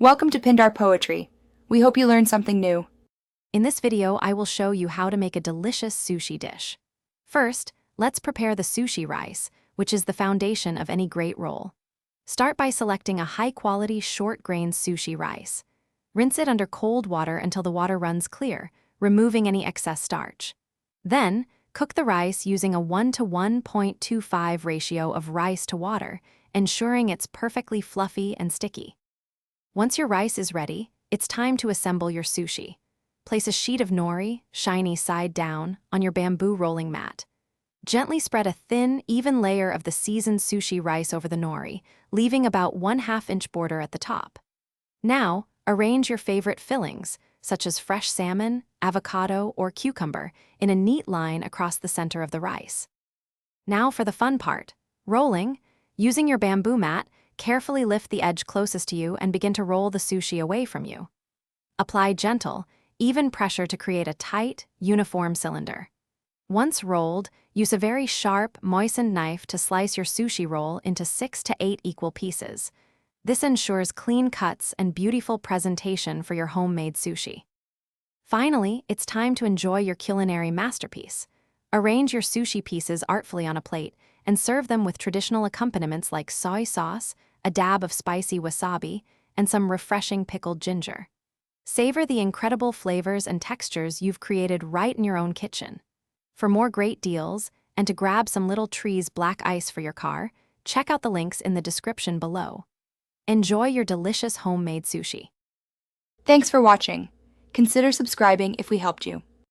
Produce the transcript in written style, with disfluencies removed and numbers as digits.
Welcome to Pindar Poetry. We hope you learned something new. In this video, I will show you how to make a delicious sushi dish. First, let's prepare the sushi rice, which is the foundation of any great roll. Start by selecting a high-quality, short-grained sushi rice. Rinse it under cold water until the water runs clear, removing any excess starch. Then, cook the rice using a 1 to 1.25 ratio of rice to water, ensuring it's perfectly fluffy and sticky. Once your rice is ready, it's time to assemble your sushi. Place a sheet of nori, shiny side down, on your bamboo rolling mat. Gently spread a thin, even layer of the seasoned sushi rice over the nori, leaving about 1/2 inch border at the top. Now, arrange your favorite fillings, such as fresh salmon, avocado, or cucumber, in a neat line across the center of the rice. Now for the fun part, rolling. Using your bamboo mat, carefully lift the edge closest to you and begin to roll the sushi away from you. Apply gentle, even pressure to create a tight, uniform cylinder. Once rolled, use a very sharp, moistened knife to slice your sushi roll into 6 to 8 equal pieces. This ensures clean cuts and beautiful presentation for your homemade sushi. Finally, it's time to enjoy your culinary masterpiece. Arrange your sushi pieces artfully on a plate and serve them with traditional accompaniments like soy sauce, a dab of spicy wasabi, and some refreshing pickled ginger. Savor the incredible flavors and textures you've created right in your own kitchen. For more great deals, and to grab some Little Trees black ice for your car, check out the links in the description below. Enjoy your delicious homemade sushi. Thanks for watching. Consider subscribing if we helped you.